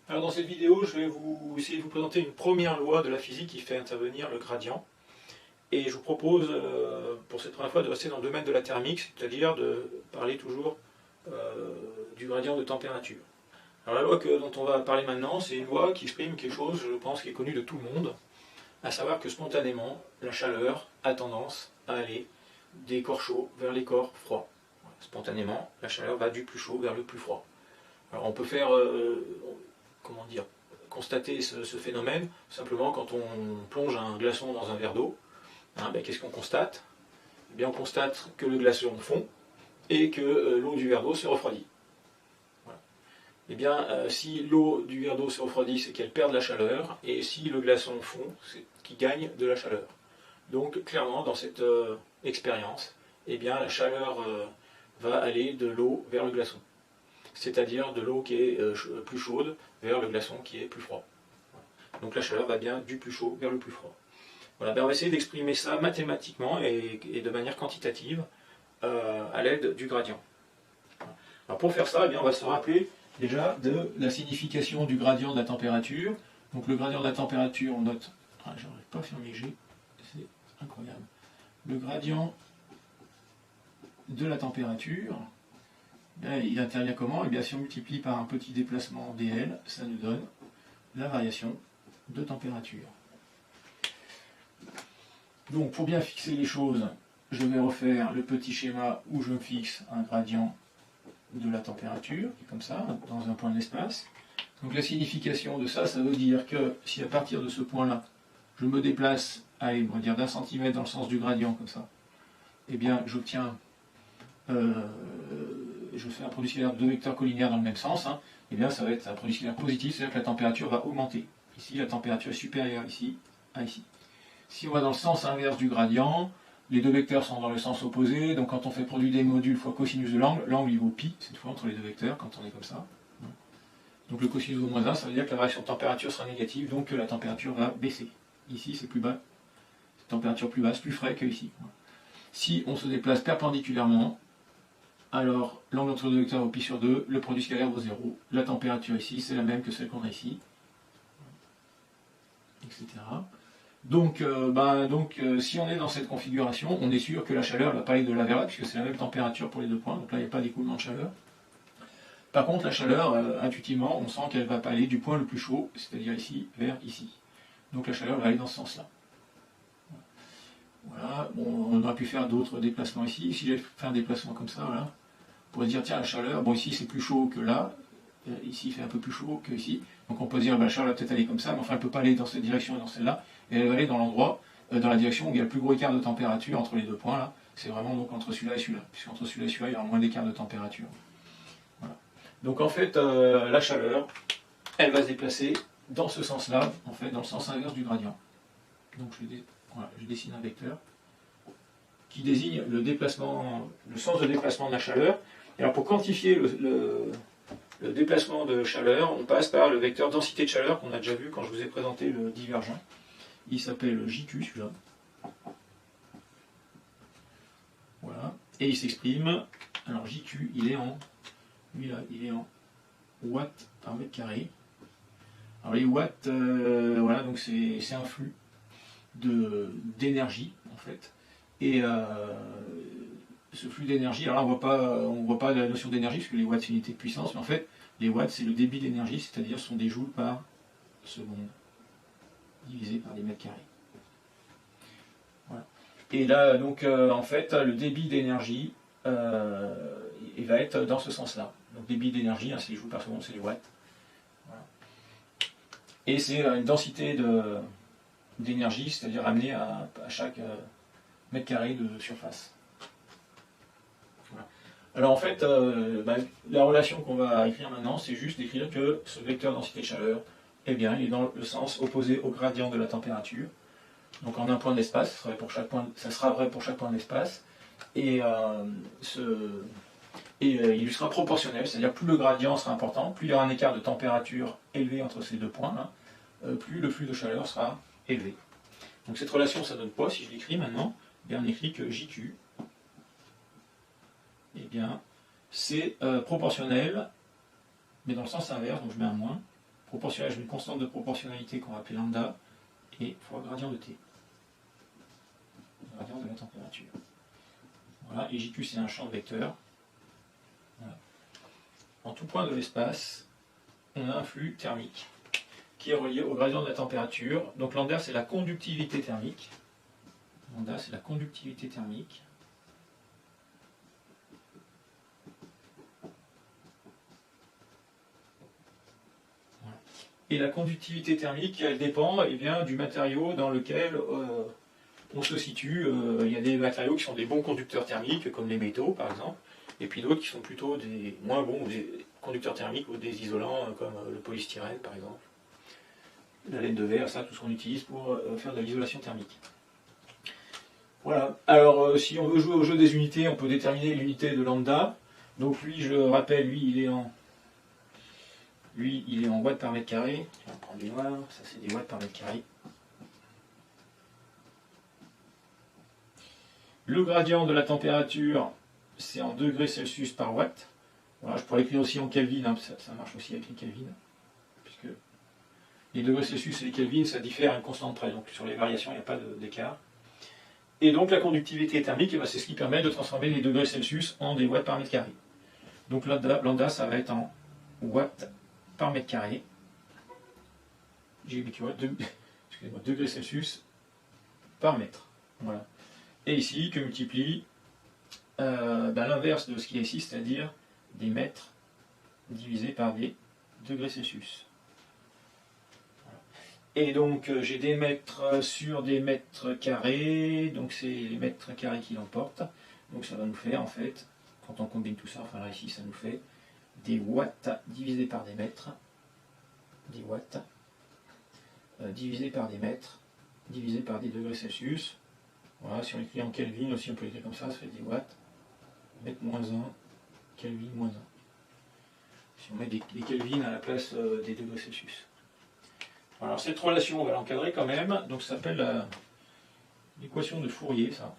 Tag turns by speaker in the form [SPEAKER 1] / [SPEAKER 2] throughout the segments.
[SPEAKER 1] Alors dans cette vidéo, je vais essayer de vous présenter une première loi de la physique qui fait intervenir le gradient. Et je vous propose, pour cette première fois, de rester dans le domaine de la thermique, c'est-à-dire de parler toujours du gradient de température. Alors la loi dont on va parler maintenant, c'est une loi qui exprime quelque chose, je pense, qui est connu de tout le monde, à savoir que spontanément, la chaleur a tendance à aller des corps chauds vers les corps froids. Spontanément, la chaleur va du plus chaud vers le plus froid. Alors on peut faire, comment dire, constater ce phénomène simplement quand on plonge un glaçon dans un verre d'eau. Qu'est-ce qu'on constate? Eh bien, on constate que le glaçon fond et que l'eau du verre d'eau se refroidit. Voilà. Eh bien, si l'eau du verre d'eau se refroidit, c'est qu'elle perd de la chaleur, et si le glaçon fond, c'est qu'il gagne de la chaleur. Donc, clairement, dans cette expérience, eh bien, la chaleur va aller de l'eau vers le glaçon. C'est-à-dire de l'eau qui est plus chaude vers le glaçon qui est plus froid. Donc la chaleur va bien du plus chaud vers le plus froid. Voilà, on va essayer d'exprimer ça mathématiquement et de manière quantitative à l'aide du gradient. Alors pour faire ça, on va se rappeler déjà de la signification du gradient de la température. Donc le gradient de la température, on note... j'arrive pas à fermer G, c'est incroyable. Le gradient de la température, il intervient comment? Eh bien, si on multiplie par un petit déplacement dl, ça nous donne la variation de température. Donc, pour bien fixer les choses, je vais refaire le petit schéma où je me fixe un gradient de la température, comme ça, dans un point de l'espace. Donc, la signification de ça, ça veut dire que si à partir de ce point-là, je me déplace, allez, on va dire d'1 centimètre dans le sens du gradient, comme ça, eh bien, j'obtiens... je fais un produit scalaire de deux vecteurs collinéaires dans le même sens, et bien ça va être un produit scalaire positif, c'est-à-dire que la température va augmenter. Ici, la température est supérieure ici à ici. Si on va dans le sens inverse du gradient, les deux vecteurs sont dans le sens opposé, donc quand on fait produit des modules fois cosinus de l'angle, l'angle il vaut pi, cette fois entre les deux vecteurs, quand on est comme ça. Donc le cosinus vaut moins 1, ça veut dire que la variation de température sera négative, donc que la température va baisser. Ici, c'est plus bas, température plus basse, plus frais que ici. Si on se déplace perpendiculairement, alors l'angle entre deux vecteurs vaut pi sur 2, le produit scalaire vaut 0, la température ici c'est la même que celle qu'on a ici, etc. Donc, si on est dans cette configuration, on est sûr que la chaleur ne va pas aller de là vers là, puisque c'est la même température pour les deux points, donc là il n'y a pas d'écoulement de chaleur. Par contre, la chaleur, intuitivement, on sent qu'elle ne va pas aller du point le plus chaud, c'est-à-dire ici, vers ici. Donc la chaleur va aller dans ce sens-là. Voilà, bon, on aurait pu faire d'autres déplacements ici. Si j'avais fait un déplacement comme ça, voilà, on pourrait dire, tiens, la chaleur, bon, ici c'est plus chaud que là, ici il fait un peu plus chaud que ici, donc on peut dire, la chaleur va peut-être aller comme ça, mais enfin elle ne peut pas aller dans cette direction et dans celle-là, et elle va aller dans l'endroit, dans la direction où il y a le plus gros écart de température entre les deux points, là, c'est vraiment donc entre celui-là et celui-là, puisqu'entre celui-là et celui-là, il y aura moins d'écart de température. Voilà. Donc en fait, la chaleur, elle va se déplacer dans ce sens-là, en fait, dans le sens inverse du gradient. Donc je dessine un vecteur qui désigne le sens de déplacement de la chaleur. Et alors pour quantifier le déplacement de chaleur, on passe par le vecteur densité de chaleur qu'on a déjà vu quand je vous ai présenté le divergent. Il s'appelle JQ, celui-là. Voilà. Et il s'exprime, alors JQ, il est en watts par mètre carré. Alors les watts, voilà, donc c'est un flux d'énergie, en fait. Et ce flux d'énergie, alors là on voit pas la notion d'énergie, parce que les watts c'est une unité de puissance, mais en fait, les watts c'est le débit d'énergie, c'est-à-dire ce sont des joules par seconde, divisé par des mètres carrés. Voilà. Et là, donc, en fait, le débit d'énergie, il va être dans ce sens-là. Donc, débit d'énergie, c'est les joules par seconde, c'est les watts. Voilà. Et c'est une densité d'énergie, c'est-à-dire amenée à chaque mètre carré de surface. Voilà. Alors en fait, la relation qu'on va écrire maintenant, c'est juste d'écrire que ce vecteur densité de chaleur, eh bien, il est dans le sens opposé au gradient de la température. Donc en un point de l'espace, ça sera vrai pour chaque point de l'espace, et il lui sera proportionnel, c'est-à-dire plus le gradient sera important, plus il y aura un écart de température élevé entre ces deux points, là, plus le flux de chaleur sera élevé. Donc cette relation, ça donne quoi si je l'écris maintenant? Eh bien, on écrit que JQ, eh bien, c'est proportionnel, mais dans le sens inverse, donc je mets un moins, proportionnel à une constante de proportionnalité qu'on va appeler lambda, et fois gradient de T. Gradient de la température. Voilà, et JQ c'est un champ de vecteur. Voilà. En tout point de l'espace, on a un flux thermique qui est relié au gradient de la température. Donc lambda c'est la conductivité thermique. Lambda c'est la conductivité thermique. Voilà. Et la conductivité thermique, elle dépend du matériau dans lequel on se situe. Il y a des matériaux qui sont des bons conducteurs thermiques, comme les métaux par exemple, et puis d'autres qui sont plutôt des moins bons, des conducteurs thermiques ou des isolants, comme le polystyrène par exemple. La laine de verre, ça, tout ce qu'on utilise pour faire de l'isolation thermique. Voilà. Alors, si on veut jouer au jeu des unités, on peut déterminer l'unité de lambda. Donc lui, je rappelle, lui, il est en watts par mètre carré. On va prendre des noirs, ça c'est des watts par mètre carré. Le gradient de la température, c'est en degrés Celsius par watt. Voilà, je pourrais l'écrire aussi en Kelvin, hein, ça marche aussi avec les Kelvin. Puisque les degrés Celsius et les Kelvin, ça diffère à une constante près, donc sur les variations, il n'y a pas d'écart. Et donc la conductivité thermique, c'est ce qui permet de transformer les degrés Celsius en des watts par mètre carré. Donc lambda, ça va être en watts par mètre carré. J'ai mis degrés Celsius par mètre. Voilà. Et ici, que multiplie l'inverse de ce qui est ici, c'est-à-dire des mètres divisé par des degrés Celsius. Voilà. Et donc j'ai des mètres sur des mètres carrés, donc c'est les mètres carrés qui l'emportent. Donc ça va nous faire en fait, quand on combine tout ça, enfin là ici ça nous fait des watts divisé par des mètres, des watts divisé par des mètres, divisé par des degrés Celsius. Voilà, si on écrit en Kelvin aussi, on peut l'écrire comme ça fait des watts, mètre moins 1, Kelvin moins 1. Si on met des Kelvin à la place des degrés Celsius. Alors cette relation, on va l'encadrer quand même, donc ça s'appelle l'équation de Fourier, ça.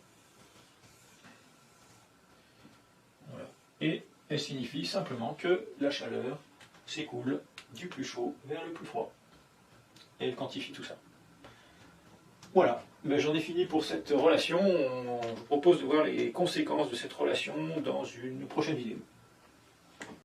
[SPEAKER 1] Voilà. Et elle signifie simplement que la chaleur s'écoule du plus chaud vers le plus froid. Et elle quantifie tout ça. Voilà, j'en ai fini pour cette relation. Je vous propose de voir les conséquences de cette relation dans une prochaine vidéo.